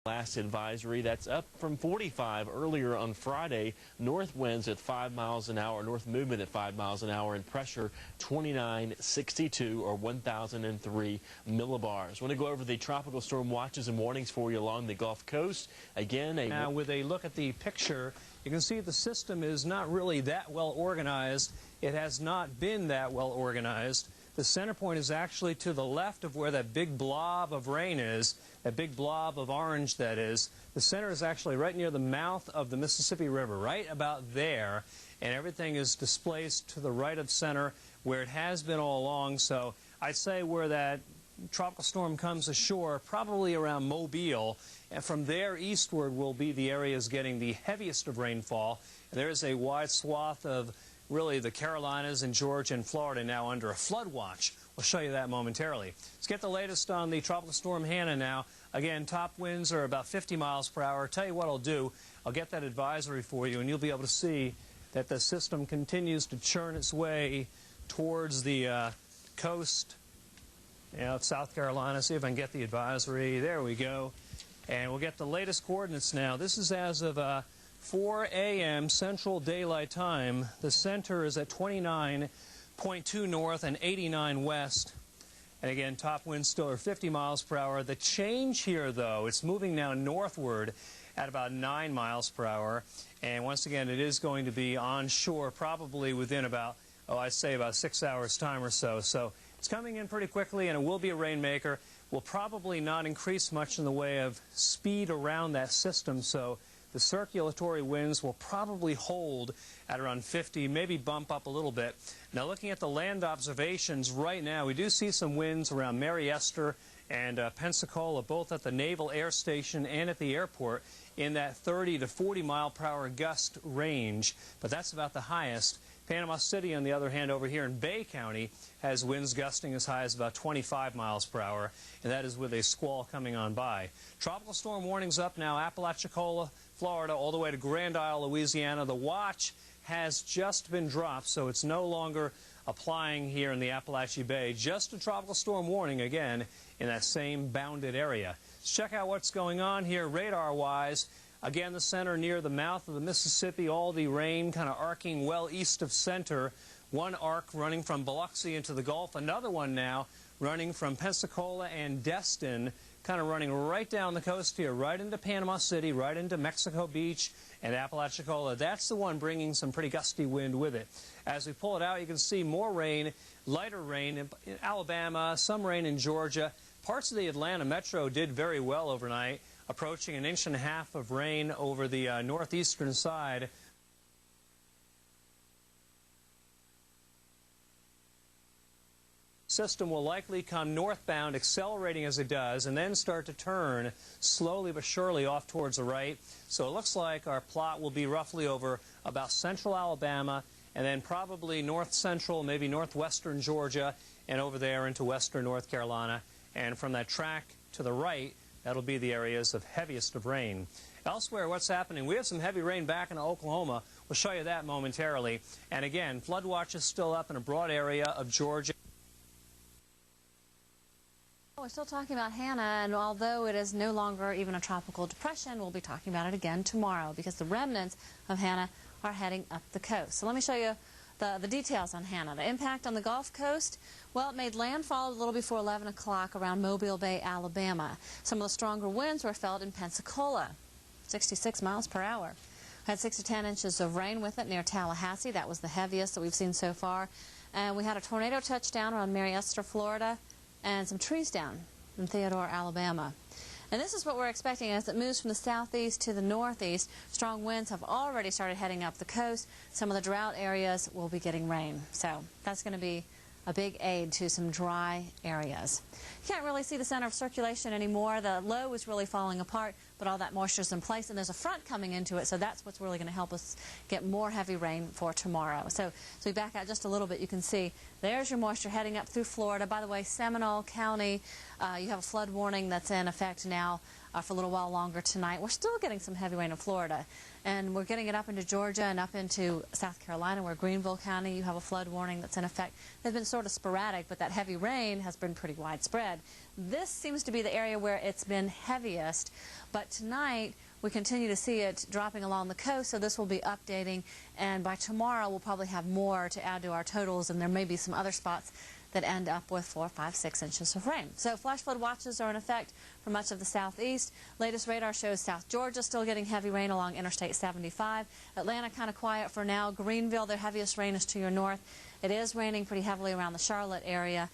Last advisory, that's up from 45 earlier on Friday. North winds at 5 miles an hour, north movement at 5 miles an hour, and pressure 2962 or 1003 millibars. I want to go over the tropical storm watches and warnings for you along the Gulf Coast. Again, now with a look at the picture, you can see the system is not really that well organized. It has not been that well organized. The center point is actually to the left of where that big blob of rain is, that big blob of orange that is. The center is actually right near the mouth of the Mississippi River, right about there, and everything is displaced to the right of center where it has been all along. So I'd say where that tropical storm comes ashore, probably around Mobile, and from there eastward will be the areas getting the heaviest of rainfall. And there is a wide swath of really the Carolinas and Georgia and Florida now under a flood watch. We'll show you that momentarily. Let's get the latest on the Tropical Storm Hanna now. Again, top winds are about 50 miles per hour. Tell you what I'll do, I'll get that advisory for you, and you'll be able to see that the system continues to churn its way towards the coast of South Carolina. See if I can get the advisory. There we go. And we'll get the latest coordinates now. This is as of 4 a.m. Central Daylight Time. The center is at 29.2 north and 89 west. And again, top winds still are 50 miles per hour. The change here, though, it's moving now northward at about 9 miles per hour. And once again, it is going to be onshore probably within about, I'd say about 6 hours' time or so. So it's coming in pretty quickly, and it will be a rainmaker. Will probably not increase much in the way of speed around that system. So the circulatory winds will probably hold at around 50, maybe bump up a little bit. Now, looking at the land observations right now, we do see some winds around Mary Esther and Pensacola, both at the Naval Air Station and at the airport, in that 30 to 40 mile per hour gust range. But that's about the highest. Panama City, on the other hand, over here in Bay County, has winds gusting as high as about 25 miles per hour, and that is with a squall coming on by. Tropical storm warnings up now, Apalachicola, Florida, all the way to Grand Isle, Louisiana. The watch has just been dropped, so it's no longer applying here in the Appalachian Bay. Just a tropical storm warning, again, in that same bounded area. Let's check out what's going on here radar-wise. Again, the center near the mouth of the Mississippi, all the rain kind of arcing well east of center. One arc running from Biloxi into the Gulf, another one now running from Pensacola and Destin, kind of running right down the coast here, right into Panama City, right into Mexico Beach and Apalachicola. That's the one bringing some pretty gusty wind with it. As we pull it out, you can see more rain, lighter rain in Alabama, some rain in Georgia. Parts of the Atlanta metro did very well overnight, approaching 1.5 inches of rain over the northeastern side. System will likely come northbound, accelerating as it does, and then start to turn slowly but surely off towards the right. So it looks like our plot will be roughly over about central Alabama, and then probably north central, maybe northwestern Georgia, and over there into western North Carolina. And from that track to the right, that'll be the areas of heaviest of rain. Elsewhere, what's happening? We have some heavy rain back in Oklahoma. We'll show you that momentarily. And again, flood watch is still up in a broad area of Georgia. We're still talking about Hanna, and although it is no longer even a tropical depression, we'll be talking about it again tomorrow because the remnants of Hanna are heading up the coast. So let me show you the details on Hanna. The impact on the Gulf Coast, well, it made landfall a little before 11 o'clock around Mobile Bay, Alabama. Some of the stronger winds were felt in Pensacola, 66 miles per hour. Had 6 to 10 inches of rain with it near Tallahassee. That was the heaviest that we've seen so far. And we had a tornado touchdown around Mary Esther, Florida, and some trees down in Theodore, Alabama. And this is what we're expecting as it moves from the southeast to the northeast. Strong winds have already started heading up the coast. Some of the drought areas will be getting rain. So that's going to be a big aid to some dry areas. You can't really see the center of circulation anymore. The low is really falling apart, but all that moisture is in place, and there's a front coming into it, so that's what's really going to help us get more heavy rain for tomorrow. So we back out just a little bit, you can see there's your moisture heading up through Florida. By the way, Seminole County, you have a flood warning that's in effect now for a little while longer tonight. We're still getting some heavy rain in Florida, and we're getting it up into Georgia and up into South Carolina, where Greenville County, you have a flood warning that's in effect. They've been sort of sporadic, but that heavy rain has been pretty widespread. This seems to be the area where it's been heaviest, but tonight we continue to see it dropping along the coast, so this will be updating, and by tomorrow we'll probably have more to add to our totals, and there may be some other spots that end up with 4, 5, 6 inches of rain. So flash flood watches are in effect for much of the southeast. Latest radar shows South Georgia still getting heavy rain along Interstate 75. Atlanta kind of quiet for now. Greenville, their heaviest rain is to your north. It is raining pretty heavily around the Charlotte area.